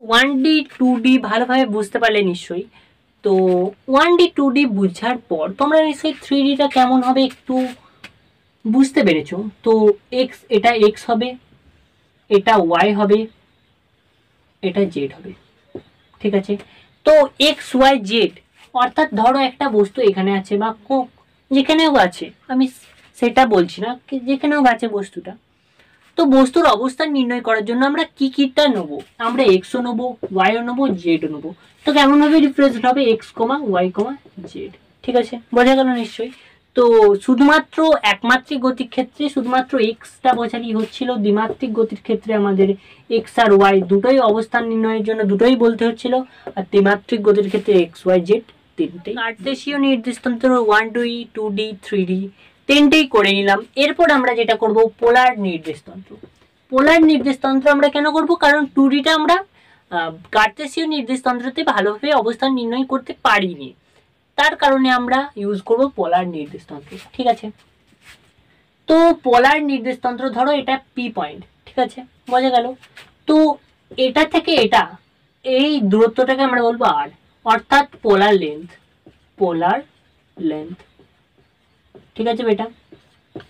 1D 2D ভালোভাবে বুঝতে পারলে নিশ্চয়ই। তো 1D 2D বুঝার পর তোমরা নিশ্চয়ই 3Dটা কেমন হবে একটু বুঝতে পেরেছো। তো এটা এক্স হবে, এটা ওয়াই হবে, এটা জেড হবে, ঠিক আছে। তো এক্স ওয়াই জেড অর্থাৎ ধরো একটা বস্তু এখানে আছে বা যেখানেও আছে, আমি সেটা বলছি না, যেখানেও আছে বস্তুটা। তো বস্তুর অবস্থান নির্ণয় করার জন্য আমরা কিটা নেবো, আমরা এক্সও নেবো, ওয়াইও নেবো, জেডও নেবো। তো কেমন ভাবে রিপ্রেজেন্ট হবে এক্স কমা ওয়াই কমা জেড, ঠিক আছে, বোঝা গেল নিশ্চয়ই। তো শুধুমাত্র একমাত্রিক গতির ক্ষেত্রে শুধুমাত্র এক্সটা বোঝালেই হচ্ছিল, দ্বিমাত্রিক গতির ক্ষেত্রে আমাদের এক্স আর ওয়াই দুটোই অবস্থান নির্ণয়ের জন্য দুটোই বলতে হচ্ছিল, আর ত্রিমাত্রিক গতির ক্ষেত্রে এক্স ওয়াই জেড তিনটেই। কার্টেসীয় নির্দেশতন্ত্র 1D 2D 3D তিনটেই করে নিলাম। এরপর আমরা যেটা করব পোলার নির্দেশতন্ত্র। পোলার নির্দেশতন্ত্র আমরা কেন করব, কারণ 2Dটা আমরা কার্টেসীয় নির্দেশতন্ত্রতে ভালোভাবে অবস্থান নির্ণয় করতে পারিনি, তার কারণে আমরা ইউজ করব পোলার নির্দেশতন্ত্র, ঠিক আছে। তো পোলার নির্দেশতন্ত্র ধরো এটা পি পয়েন্ট, ঠিক আছে, বোঝা গেল। তো এটা থেকে এটা এই দূরত্বটাকে আমরা বলবো আর, অর্থাৎ পোলার লেন্থ, পোলার লেন্থ, ঠিক আছে বেটা।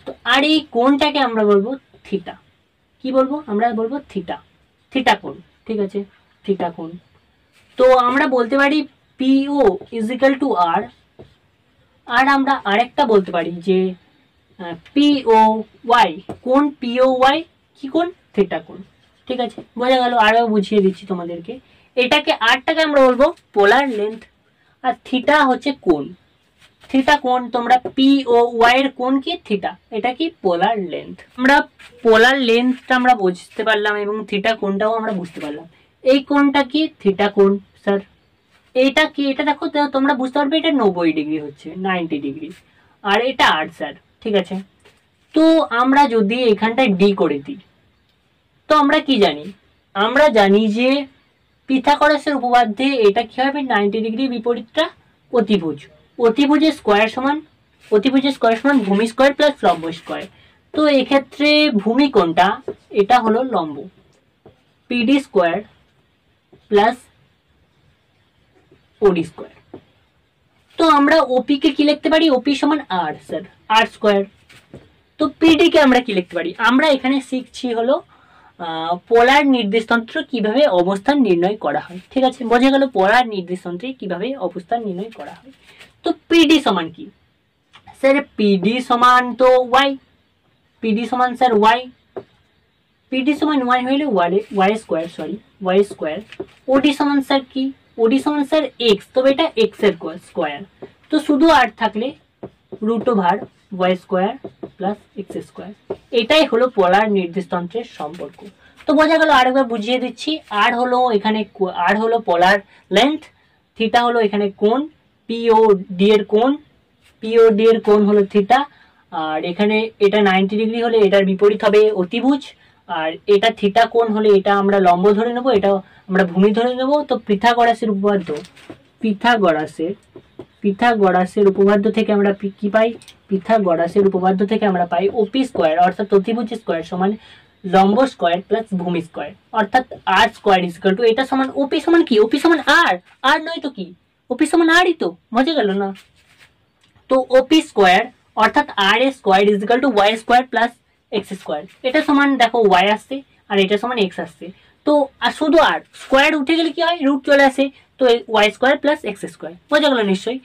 তো আর এই কোণটাকে আমরা বলবো থিটা। কি বলবো, আমরা বলবো থিটা, থিটা কোণ, ঠিক আছে, থিটা কোণ। তো আমরা বলতে পারি পিও ইজ ইকাল টু আর, আর আমরা আরেকটা বলতে পারি যে পিও ওয়াই, কোণ পিও ওয়াই কি কোণ, থিটা কোণ, ঠিক আছে, বোঝা গেল। আরও বুঝিয়ে দিচ্ছি তোমাদেরকে, এটাকে আরটাকে আমরা বলবো পোলার লেন্থ, আর থিটা হচ্ছে কোণ, থিটা কোণ। তোমরা পি ও ওয়াই এর কোণ কি থিটা, এটা কি পোলার লেন্থ। আমরা পোলার লেন্থটা আমরা বুঝতে পারলাম এবং থিটা কোণটাও আমরা বুঝতে পারলাম। এই কোণটা কি থিটা কোণ স্যার, এইটা কি, এটা দেখো তোমরা বুঝতে পারবে এটা 90 ডিগ্রি হচ্ছে, 90 ডিগ্রি, আর এটা আর স্যার, ঠিক আছে। তো আমরা যদি এখানটায় ডি করে দিই, তো আমরা কি জানি, আমরা জানি যে পিথাগোরাসের উপপাদ্যে এটা কি হবে, 90 ডিগ্রি বিপরীতটা অতিভুজ, অতিভুজের স্কোয়ার সমান, অতিভুজের স্কোয়ার সমান ভূমি স্কোয়ার প্লাস লম্ব স্কোয়ার। তো এক্ষেত্রে ভূমি কোণটা এটা হলো লম্ব, পিডি স্কোয়ার প্লাস ওডি স্কোয়ার। তো আমরা ওপি কে কি লিখতে পারি, ওপি সমান আর স্যার, আর স্কোয়ার। তো পিডি কে আমরা কি লিখতে পারি, আমরা এখানে শিখছি হলো পোলার নির্দেশতন্ত্র কিভাবে অবস্থান নির্ণয় করা হয়, ঠিক আছে, বোঝা গেল পোলার নির্দেশতন্ত্রে কিভাবে অবস্থান নির্ণয় করা হয়। তো পিডি সমান কি স্যার, পিডি সমান তো ওয়াই, পিডি সমান স্যার ওয়াই, পিডি সমান ওয়াই হইলে y square, sorry y square. OD সমান স্যার কি, ওডি সমান স্যার এক্স, তবে এটা এক্স এর স্কোয়ার। তো শুধু আর থাকলে root over y square plus x square. এটাই হলো পোলার নির্দেশতন্ত্রের সম্পর্ক। তো বোঝা গেল, আরেকবার বুঝিয়ে দিচ্ছি। আর হলো এখানে, আর হলো পোলার লেন্থ, থিটা হলো এখানে কোণ, পিও ডি এর কোণ, পিও ডি এর কোণ হলো থিটা, আর এখানে এটা 90 ডিগ্রি হলে এটার বিপরীত হবে অতিভুজ, আর এটা থিটা কোণ হলে এটা আমরা লম্ব ধরে নেব, এটা আমরা ভূমি ধরে নেব। তো পিথাগোরাসের উপপাদ্য, পিথাগোরাসের উপপাদ্য থেকে আমরা কি পাই, পিথাগোরাসের উপপাদ্য থেকে আমরা পাই ওপি স্কোয়ার অর্থাৎ অতিভুজ স্কোয়ার সমান লম্ব স্কোয়ার প্লাস ভূমি স্কোয়ার, অর্থাৎ আর স্কোয়ার ইজ ইকুয়াল টু, এটা সমান ওপি সমান কি, ওপি সমান আর, আর নয় তো কি, ওপি সমান আরই তো, মজা গেল না। তো ওপি স্কোয়ার অর্থাৎ আর a square is equal to y square plus x square. এটা সমান দেখো ওয়াই আসছে আর এটা সমান এক্স আসছে, তো আর শুধু আর স্কোয়ার উঠে গেলে কি হয়, রুট চলে আসে, তো y square plus x square, বোঝা গেল নিশ্চয়ই।